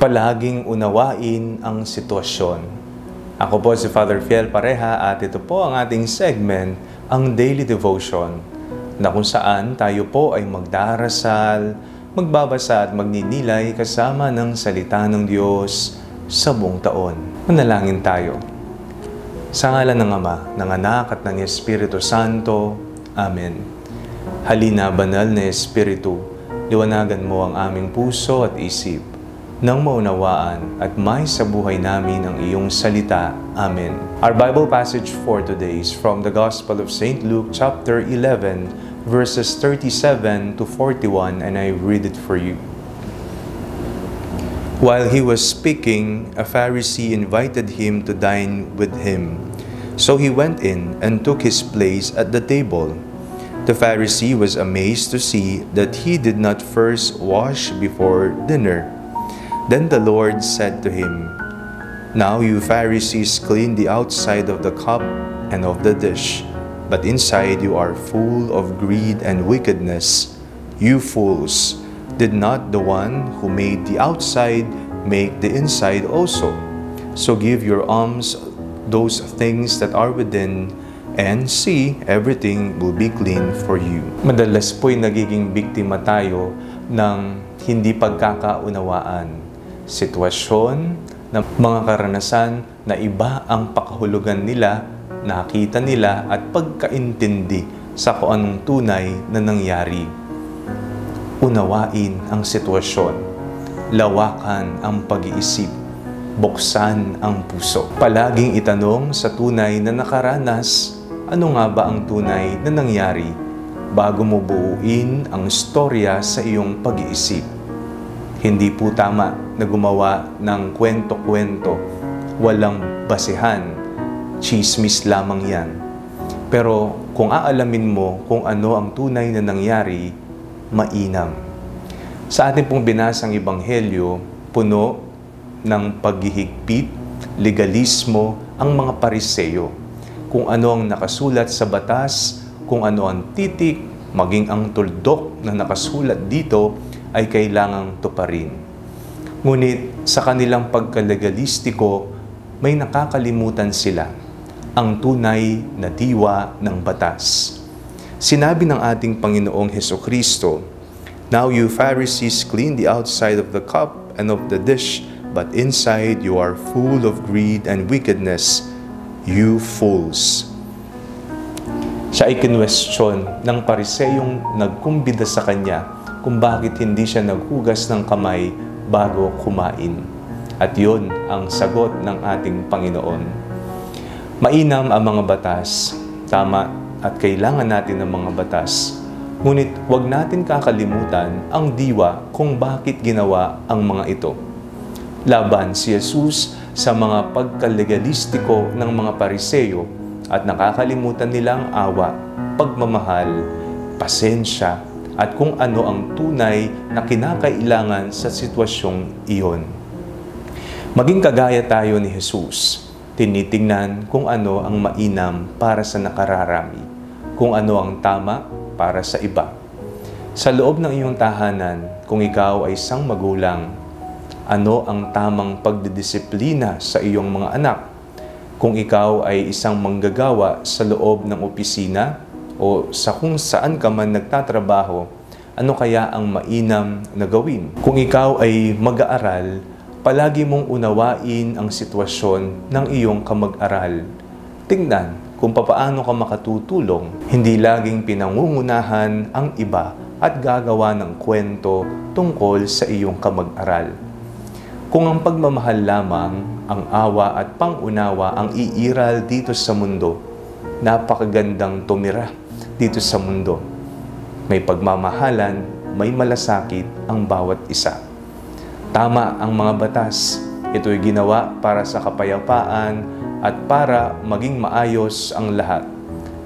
Palaging unawain ang sitwasyon. Ako po si Father Fiel Pareha at ito po ang ating segment, ang Daily Devotion, na kung saan tayo po ay magdarasal, magbabasa at magninilay kasama ng salita ng Diyos sa buong taon. Manalangin tayo. Sa ngalan ng Ama, ng Anak at ng Espiritu Santo. Amen. Halina, banal na Espiritu, liwanagan mo ang aming puso at isip, nang maunawaan at may sa buhay namin ang iyong salita. Amen. Our Bible passage for today is from the Gospel of St. Luke chapter 11, verses 37 to 41, and I read it for you. While he was speaking, a Pharisee invited him to dine with him. So he went in and took his place at the table. The Pharisee was amazed to see that he did not first wash before dinner. Then the Lord said to him, "Now you Pharisees clean the outside of the cup and of the dish, but inside you are full of greed and wickedness. You fools, did not the one who made the outside make the inside also? So give your alms those things that are within, and see, everything will be clean for you." Madalas po'y nagiging biktima tayo ng hindi pagkakaunawaan. Sitwasyon, ng mga karanasan na iba ang pakahulugan nila, nakita nila at pagkaintindi sa kung anong tunay na nangyari. Unawain ang sitwasyon, lawakan ang pag-iisip, buksan ang puso. Palaging itanong sa tunay na nakaranas, ano nga ba ang tunay na nangyari bago mo buuin ang istorya sa iyong pag-iisip. Hindi po tama na gumawa ng kwento-kwento, walang basehan, chismis lamang yan. Pero kung aalamin mo kung ano ang tunay na nangyari, mainam. Sa ating pong binasang ebanghelyo, puno ng paghihigpit, legalismo ang mga Pariseo. Kung ano ang nakasulat sa batas, kung ano ang titik, maging ang tuldok na nakasulat dito ay kailangang tuparin. Ngunit sa kanilang pagkalegalistiko, may nakakalimutan sila, ang tunay na diwa ng batas. Sinabi ng ating Panginoong Hesukristo, "Now you Pharisees clean the outside of the cup and of the dish, but inside you are full of greed and wickedness. You fools." Siya ay kinwestiyon ng Pariseyong nagkumbida sa kanya kung bakit hindi siya naghugas ng kamay bago kumain. At yun ang sagot ng ating Panginoon. Mainam ang mga batas, tama at kailangan natin ng mga batas. Ngunit huwag natin kakalimutan ang diwa kung bakit ginawa ang mga ito. Laban si Jesus sa mga pagkalegalistiko ng mga Pariseo at nakakalimutan nilang awa, pagmamahal, pasensya, at kung ano ang tunay na kinakailangan sa sitwasyong iyon. Maging kagaya tayo ni Jesus, tinitingnan kung ano ang mainam para sa nakararami, kung ano ang tama para sa iba. Sa loob ng iyong tahanan, kung ikaw ay isang magulang, ano ang tamang pagdidisiplina sa iyong mga anak? Kung ikaw ay isang manggagawa sa loob ng opisina, o sa kung saan ka man nagtatrabaho, ano kaya ang mainam na gawin? Kung ikaw ay mag-aaral, palagi mong unawain ang sitwasyon ng iyong kamag-aral. Tingnan kung papaano ka makatutulong, hindi laging pinangungunahan ang iba at gagawa ng kwento tungkol sa iyong kamag-aral. Kung ang pagmamahal lamang, ang awa at pangunawa ang iiral dito sa mundo, napakagandang tumira dito sa mundo. May pagmamahalan, may malasakit ang bawat isa. Tama ang mga batas. Ito'y ginawa para sa kapayapaan at para maging maayos ang lahat.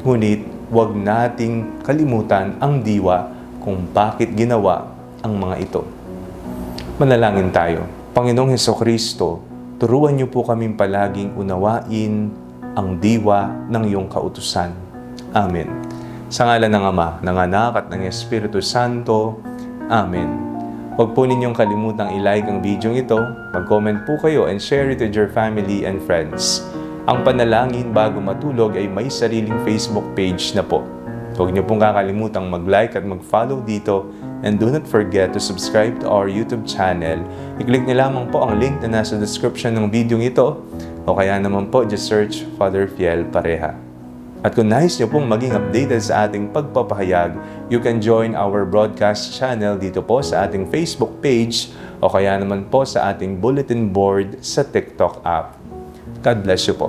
Ngunit huwag nating kalimutan ang diwa kung bakit ginawa ang mga ito. Manalangin tayo. Panginoong Hesukristo, turuan niyo po kaming palaging unawain ang diwa ng iyong kautusan. Amen. Sa ngalan ng Ama, ng Anak at ng Espiritu Santo. Amen. Huwag po ninyong kalimutang i-like ang video ito, mag-comment po kayo and share it with your family and friends. Ang panalangin bago matulog ay may sariling Facebook page na po. Huwag niyo pong kakalimutang mag-like at mag-follow dito, and do not forget to subscribe to our YouTube channel. I-click niyo lamang po ang link na nasa description ng video ito, o kaya naman po just search Father Fiel Pareha. At kung nais niyo pong maging updated sa ating pagpapahayag, you can join our broadcast channel dito po sa ating Facebook page o kaya naman po sa ating bulletin board sa TikTok app. God bless you po.